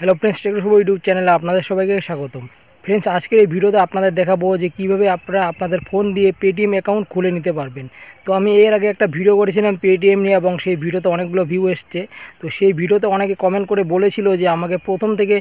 Hello friends, techno শুভ YouTube চ্যানেলে আপনাদের সবাইকে স্বাগতম। ফ্রেন্ডস, আজকের এই ভিডিওতে আপনাদের দেখাবো যে কীভাবে আপনারা আপনাদের ফোন দিয়ে পেটিএম অ্যাকাউন্ট খুলে নিতে পারবেন। তো আমি এর আগে একটা ভিডিও করেছিলাম পেটিএম নিয়ে এবং সেই ভিডিওতে অনেকগুলো ভিউ এসছে। তো সেই ভিডিওতে অনেকে কমেন্ট করে বলেছিল যে আমাকে প্রথম থেকে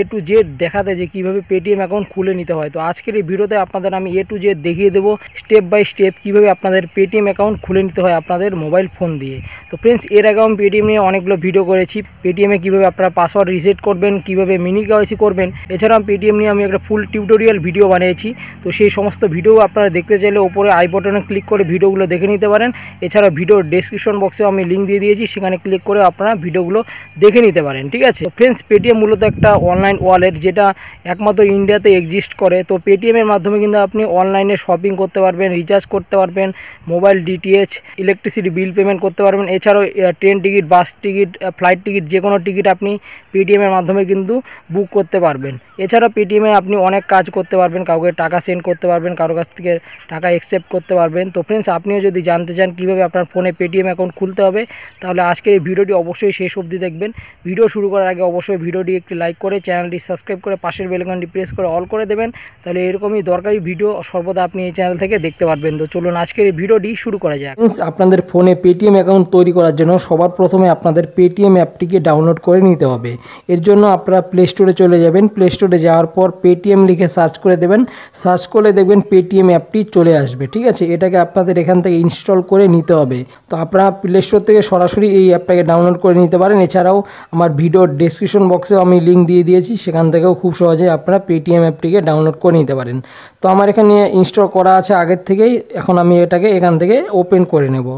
এ টু জেড দেখাতে যে কীভাবে পেটিএম অ্যাকাউন্ট খুলে নিতে হয়। তো আজকের এই ভিডিওতে আপনাদের আমি এ টু জেড দেখিয়ে দেবো স্টেপ বাই স্টেপ কীভাবে আপনাদের পেটিএম অ্যাকাউন্ট খুলে নিতে হয় আপনাদের মোবাইল ফোন দিয়ে। তো ফ্রেন্ডস, এর আগে আমি পেটিএম নিয়ে অনেকগুলো ভিডিও করেছি। পেটিএমে কীভাবে আপনারা পাসওয়ার্ড রিসেট করবেন, কীভাবে মিনি কেওয়াইসি করবেন, এছাড়াও পেটিএম নিয়ে আমি একটা ফুল টিউটোরিয়াল ভিডিও বানিয়েছি। তো সেই সমস্ত ভিডিও আপনারা দেখতে চাইলে ওপরে আই বাটনে ক্লিক করে ভিডিওগুলো দেখে নিতে পারেন। এছাড়া ভিডিওর ডেসক্রিপশন বক্সেও আমি লিঙ্ক দিয়ে দিয়েছি, সেখানে ক্লিক করে আপনারা ভিডিওগুলো দেখে নিতে পারেন। ঠিক আছে ফ্রেন্ডস, পেটিএম মূলত একটা অনলাইন ওয়ালেট যেটা একমাত্র ইন্ডিয়াতে এক্সিস্ট করে। তো পেটিএমের মাধ্যমে কিন্তু আপনি অনলাইনে শপিং করতে পারবেন, রিচার্জ করতে পারবেন, mobile DTH, electricity bill payment করতে পারবেন। এছাড়াও ট্রেন টিকিট, বাস টিকিট, ফ্লাইট টিকিট, যে কোনো টিকিট আপনি পেটিএমের মাধ্যমে কিন্তু বুক করতে পারবেন। এছাড়া পেটিএমে আপনি অনেক কাজ করতে পারবেন, কাউকে টাকা সেন্ড করতে পারবেন, কারো কাছ থেকে টাকা অ্যাকসেপ্ট করতে পারবেন। তো ফ্রেন্ডস, আপনিও যদি জানতে চান কীভাবে আপনার ফোনে পেটিএম অ্যাকাউন্ট খুলতে হবে, তাহলে আজকের এই ভিডিওটি অবশ্যই শেষ অবধি দেখবেন। ভিডিও শুরু করার আগে অবশ্যই ভিডিওটি একটি লাইক করে চ্যানেলটি সাবস্ক্রাইব করে পাশের বেল আইকনটি প্রেস করে অল করে দেবেন। তাহলে এরকমই দরকারি ভিডিও সর্বদা আপনি এই চ্যানেল থেকে দেখতে পারবেন। তো চলুন আজকের এই ভিডিওটি শুরু করা যাক। আপনাদের ফোনে পেটিএম অ্যাকাউন্ট তৈরি করার জন্য সবার প্রথমে আপনাদের পেটিএম অ্যাপটিকে ডাউনলোড করে নিতে হবে। এর জন্য আপনারা প্লে স্টোরে চলে যাবেন। প্লে স্টোরে যাওয়ার পর পেটিএম লিখে সার্চ করে দেবেন। সার্চ করলে দেখবেন পেটিএম অ্যাপটি চলে আসবে। ঠিক আছে, এটাকে আপনাদের এখান থেকে ইনস্টল করে নিতে হবে। তো আপনারা প্লে স্টোর থেকে সরাসরি এই অ্যাপটাকে ডাউনলোড করে নিতে পারেন। এছাড়াও আমার ভিডিওর ডেসক্রিপশন বক্সেও আমি লিঙ্ক দিয়ে দিয়েছি, সেখান থেকেও খুব সহজে আপনারা পেটিএম অ্যাপটিকে ডাউনলোড করে নিতে পারেন। তো আমার এখানে ইনস্টল করা আছে আগের থেকেই, এখন আমি এটাকে এখান থেকে ওপেন করে নেব।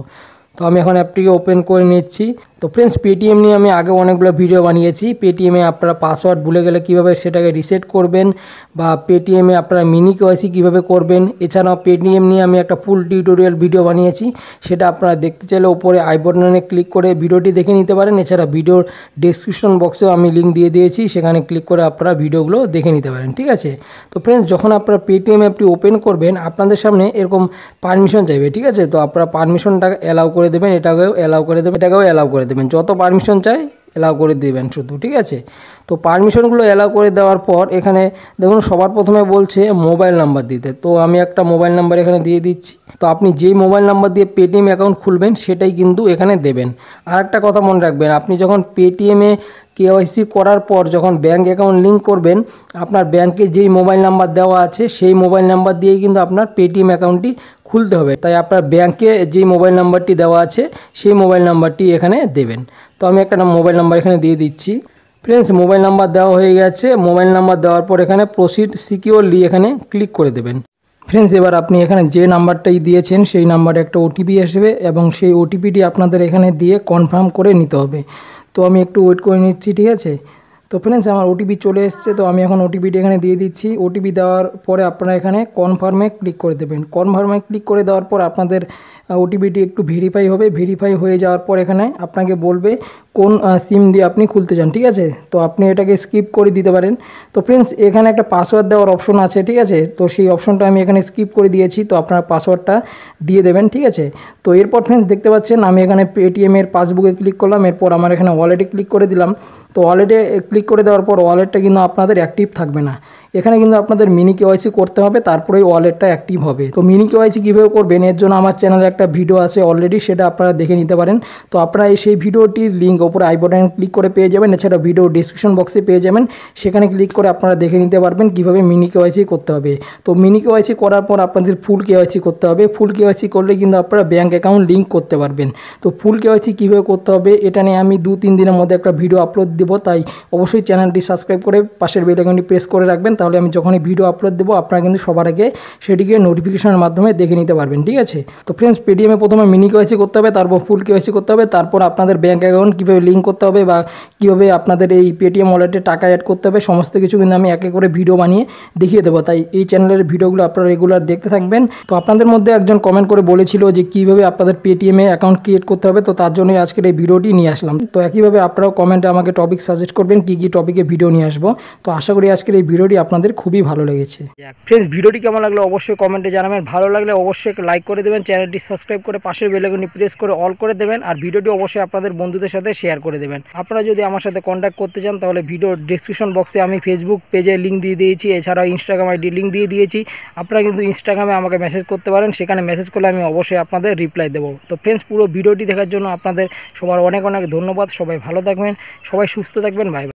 তো আমি এখন অ্যাপটিকে ওপেন করে নিচ্ছি। তো ফ্রেন্ডস, পেটিএম নিয়ে আমি আগে অনেকগুলো ভিডিও বানিয়েছি। পেটিএমে আপনারা পাসওয়ার্ড ভুলে গেলে কীভাবে সেটাকে রিসেট করবেন, বা পেটিএমে আপনারা মিনি কেওয়াইসি কীভাবে করবেন। এছাড়াও পেটিএম নিয়ে আমি একটা ফুল টিউটোরিয়াল ভিডিও বানিয়েছি, সেটা আপনারা দেখতে চাইলে ওপরে আই বাটনে ক্লিক করে ভিডিওটি দেখে নিতে পারেন। এছাড়া ভিডিওর ডেসক্রিপশন বক্সেও আমি লিঙ্ক দিয়ে দিয়েছি, সেখানে ক্লিক করে আপনারা ভিডিওগুলো দেখে নিতে পারেন। ঠিক আছে, তো ফ্রেন্ডস, যখন আপনারা পেটিএম অ্যাপটি ওপেন করবেন আপনাদের সামনে এরকম পারমিশন চাইবে। ঠিক আছে, তো আপনারা পারমিশনটা অ্যালাউ করে দেবেন, এটাকেও অ্যালাউ করে দেবেন, এটাকেও অ্যালাউ করে দেবেন, যত পারমিশন চাই অ্যালাউ করে দেবেন শুধু। ঠিক আছে, তো পারমিশনগুলো অ্যালাউ করে দেওয়ার পর এখানে দেখুন সবার প্রথমে বলছে মোবাইল নাম্বার দিতে। তো আমি একটা মোবাইল নাম্বার এখানে দিয়ে দিচ্ছি। তো আপনি যেই মোবাইল নাম্বার দিয়ে পেটিএম অ্যাকাউন্ট খুলবেন সেটাই কিন্তু এখানে দেবেন। আর একটা কথা মনে রাখবেন, আপনি যখন পেটিএমে কেওয়াইসি করার পর যখন ব্যাঙ্ক অ্যাকাউন্ট লিঙ্ক করবেন, আপনার ব্যাঙ্কে যেই মোবাইল নাম্বার দেওয়া আছে সেই মোবাইল নাম্বার দিয়েই কিন্তু আপনার পেটিএম অ্যাকাউন্টটি খুলতে হবে। তাই আপনার ব্যাঙ্কে যেই মোবাইল নাম্বারটি দেওয়া আছে সেই মোবাইল নাম্বারটি এখানে দেবেন। তো আমি একটা মোবাইল নাম্বার এখানে দিয়ে দিচ্ছি। ফ্রেন্ডস, মোবাইল নাম্বার দেওয়া হয়ে গেছে। মোবাইল নাম্বার দেওয়ার পর এখানে প্রসিড সিকিউরলি এখানে ক্লিক করে দেবেন। ফ্রেন্ডস, এবার আপনি এখানে যে নাম্বারটাই দিয়েছেন সেই নাম্বারে একটা ওটিপি আসবে এবং সেই ওটিপিটি আপনাদের এখানে দিয়ে কনফার্ম করে নিতে হবে। তো আমি একটু ওয়েট করে নিচ্ছি। ঠিক আছে, তো ফ্রেন্ডস, আমার ওটিপি চলে এসছে। তো আমি এখন ওটিপিটি এখানে দিয়ে দিচ্ছি। ওটিপি দেওয়ার পরে আপনারা এখানে কনফার্মে ক্লিক করে দেবেন। কনফার্মে ক্লিক করে দেওয়ার পর আপনাদের ওটিপিটি একটু ভেরিফাই হবে। ভেরিফাই হয়ে যাওয়ার পর এখানে আপনাকে বলবে কোন সিম দিয়ে আপনি খুলতে চান। ঠিক আছে, তো আপনি এটাকে স্কিপ করে দিতে পারেন। তো ফ্রেন্ডস, এখানে একটা পাসওয়ার্ড দেওয়ার অপশন আছে। ঠিক আছে, তো সেই অপশনটা আমি এখানে স্কিপ করে দিয়েছি। তো আপনার পাসওয়ার্ডটা দিয়ে দেবেন। ঠিক আছে, তো এরপর ফ্রেন্ডস দেখতে পাচ্ছেন আমি এখানে পেটিএমের পাসবুকে ক্লিক করলাম। এরপর আমার এখানে ওয়ালেটে ক্লিক করে দিলাম। তো ওয়ালেটে ক্লিক করে দেওয়ার পর ওয়ালেটটা কিন্তু আপনাদের অ্যাক্টিভ থাকবে না। এখানে কিন্তু আপনাদের মিনি কেওয়াইসি করতে হবে, তারপরেই ওয়ালেটটা অ্যাক্টিভ হবে। তো মিনি কেওয়াইসি কীভাবে করবেন এর জন্য আমার চ্যানেলে একটা ভিডিও আছে অলরেডি, সেটা আপনারা দেখে নিতে পারেন। তো আপনারা সেই ভিডিওটির লিঙ্ক ওপরে আই বাটনে ক্লিক করে পেয়ে যাবেন। এছাড়া ভিডিও ডিসক্রিপশন বক্সে পেয়ে যাবেন, সেখানে ক্লিক করে আপনারা দেখে নিতে পারবেন কীভাবে মিনি কেওয়াইসি করতে হবে। তো মিনি কেওয়াইসি করার পর আপনাদের ফুল কেওয়াইসি করতে হবে। ফুল কেওয়াইসি করলে কিন্তু আপনারা ব্যাঙ্ক অ্যাকাউন্ট লিঙ্ক করতে পারবেন। তো ফুল কেওয়াইসি কীভাবে করতে হবে এটা নিয়ে আমি 2-3 দিনের মধ্যে একটা ভিডিও আপলোড দেবো। তাই অবশ্যই চ্যানেলটি সাবস্ক্রাইব করে পাশের বেল আইকনটি প্রেস করে রাখবেন। তাহলে আমি যখনই ভিডিও আপলোড দেবো আপনারা কিন্তু সবার আগে সেটিকে নোটিফিকেশনের মাধ্যমে দেখে নিতে পারবেন। ঠিক আছে, তো ফ্রেন্ডস, পেটিএমে প্রথমে মিনি কেওয়াইসি করতে হবে, তারপর ফুল কেওয়াইসি করতে হবে, তারপর আপনাদের ব্যাঙ্ক অ্যাকাউন্ট কীভাবে লিঙ্ক করতে হবে বা কীভাবে আপনাদের এই পেটিএম ওয়ালেটে টাকা অ্যাড করতে হবে সমস্ত কিছু কিন্তু আমি একে করে ভিডিও বানিয়ে দেখিয়ে দেবো। তাই এই চ্যানেলের ভিডিওগুলো আপনারা রেগুলার দেখতে থাকবেন। তো আপনাদের মধ্যে একজন কমেন্ট করে বলেছিল যে কীভাবে আপনাদের পেটিএমে অ্যাকাউন্ট ক্রিয়েট করতে হবে, তো তার জন্যই আজকের এই ভিডিওটি নিয়ে আসলাম। তো একইভাবে আপনারাও কমেন্টে আমাকে টপিক সাজেস্ট করবেন কী কী টপিকে ভিডিও নিয়ে আসবো। তো আশা করি আজকের এই ভিডিওটি আপনাদের খুবই ভালো লেগেছে। ফ্রেন্ডস, ভিডিওটি কেমন লাগলো অবশ্যই কমেন্টে জানাবেন। ভালো লাগলে অবশ্যই লাইক করে দেবেন, চ্যানেলটি সাবস্ক্রাইব করে পাশের বেল আইকনটি প্রেস করে অল করে দেবেন, আর ভিডিওটি অবশ্যই আপনাদের বন্ধুদের সাথে শেয়ার করে দেবেন। আপনারা যদি আমার সাথে কন্ট্যাক্ট করতে চান তাহলে ভিডিওর ডেসক্রিপশন বক্সে আমি ফেসবুক পেজে লিঙ্ক দিয়ে দিয়েছি, এছাড়াও ইনস্টাগ্রাম আইডি লিঙ্ক দিয়ে দিয়েছি। আপনারা কিন্তু ইনস্টাগ্রামে আমাকে মেসেজ করতে পারেন, সেখানে মেসেজ করলে আমি অবশ্যই আপনাদের রিপ্লাই দেবো। তো ফ্রেন্ডস, পুরো ভিডিওটি দেখার জন্য আপনাদের সবার অনেক অনেক ধন্যবাদ। সবাই ভালো থাকবেন, সবাই সুস্থ থাকবেন, বাই বাই।